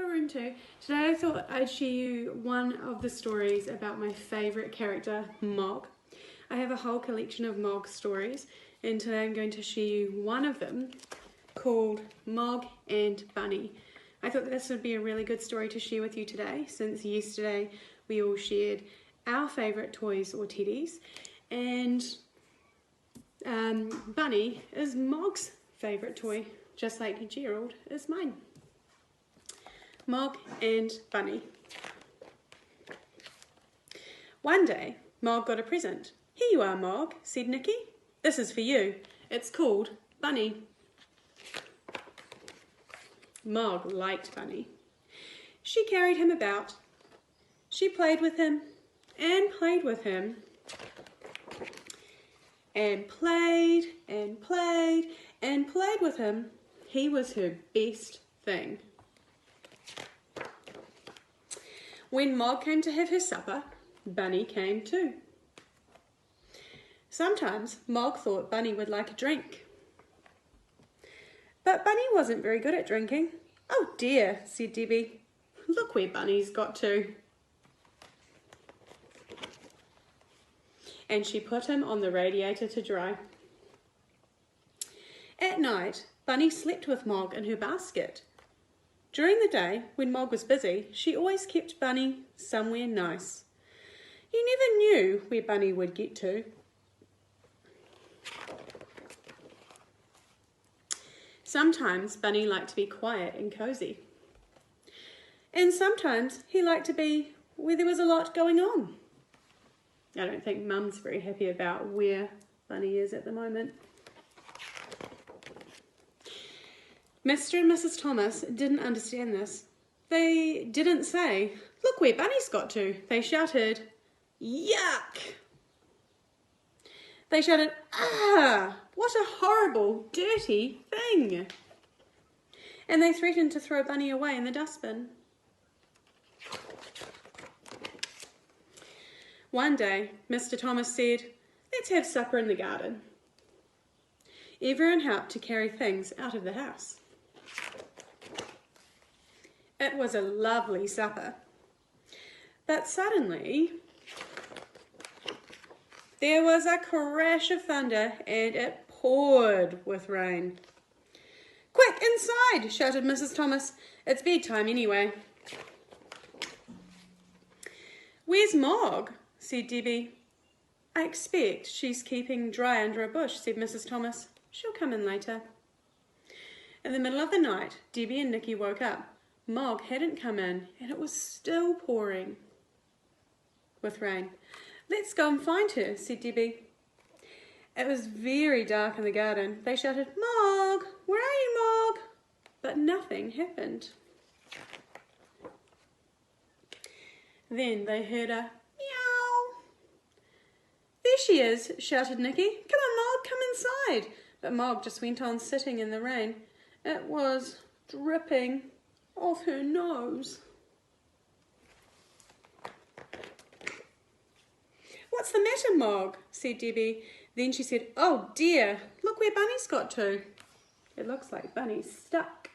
little room too. Today I thought I'd share you one of the stories about my favourite character, Mog. I have a whole collection of Mog stories, and today I'm going to share you one of them called Mog and Bunny. I thought that this would be a really good story to share with you today, since yesterday we all shared our favourite toys or teddies, and Bunny is Mog's favourite toy, just like Gerald is mine. Mog and Bunny. One day, Mog got a present. "Here you are, Mog," said Nicky. "This is for you. It's called Bunny." Mog liked Bunny. She carried him about. She played with him and played with him and played and played and played with him. He was her best thing. When Mog came to have her supper, Bunny came too. Sometimes Mog thought Bunny would like a drink. But Bunny wasn't very good at drinking. "Oh dear," said Debbie. "Look where Bunny's got to." And she put him on the radiator to dry. At night, Bunny slept with Mog in her basket. During the day, when Mog was busy, she always kept Bunny somewhere nice. You never knew where Bunny would get to. Sometimes Bunny liked to be quiet and cozy. And sometimes he liked to be where there was a lot going on. I don't think Mum's very happy about where Bunny is at the moment. Mr. and Mrs. Thomas didn't understand this. They didn't say, "Look where Bunny's got to." They shouted, "Yuck!" They shouted, "Ah, what a horrible, dirty thing!" And they threatened to throw Bunny away in the dustbin. One day, Mr. Thomas said, "Let's have supper in the garden." Everyone helped to carry things out of the house. It was a lovely supper. But suddenly, there was a crash of thunder and it poured with rain. "Quick, inside!" shouted Mrs. Thomas. "It's bedtime anyway." "Where's Mog?" said Debbie. "I expect she's keeping dry under a bush," said Mrs. Thomas. "She'll come in later." In the middle of the night, Debbie and Nicky woke up. Mog hadn't come in, and it was still pouring with rain. "Let's go and find her," said Debbie. It was very dark in the garden. They shouted, "Mog, where are you, Mog?" But nothing happened. Then they heard a meow. "There she is," shouted Nicky. "Come on, Mog, come inside." But Mog just went on sitting in the rain. It was dripping off her nose. "What's the matter, Mog?" said Debbie. Then she said, "Oh dear, look where Bunny's got to." It looks like Bunny's stuck.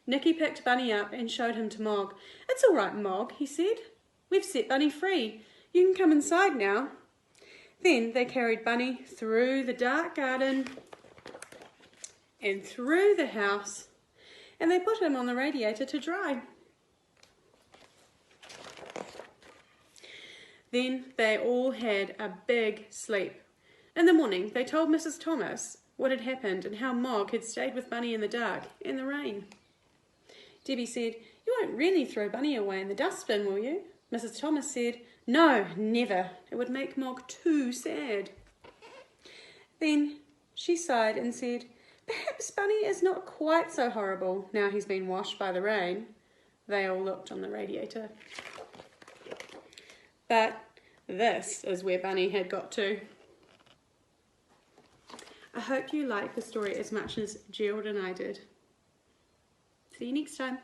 Nicky picked Bunny up and showed him to Mog. "It's all right, Mog," he said. "We've set Bunny free. You can come inside now." Then they carried Bunny through the dark garden and through the house, and they put him on the radiator to dry. Then they all had a big sleep. In the morning, they told Mrs. Thomas what had happened and how Mog had stayed with Bunny in the dark and the rain. Debbie said, "You won't really throw Bunny away in the dustbin, will you?" Mrs. Thomas said, "No, never. It would make Mog too sad." Then she sighed and said, "Perhaps Bunny is not quite so horrible now he's been washed by the rain." They all looked on the radiator. But this is where Bunny had got to. I hope you liked the story as much as Gerald and I did. See you next time.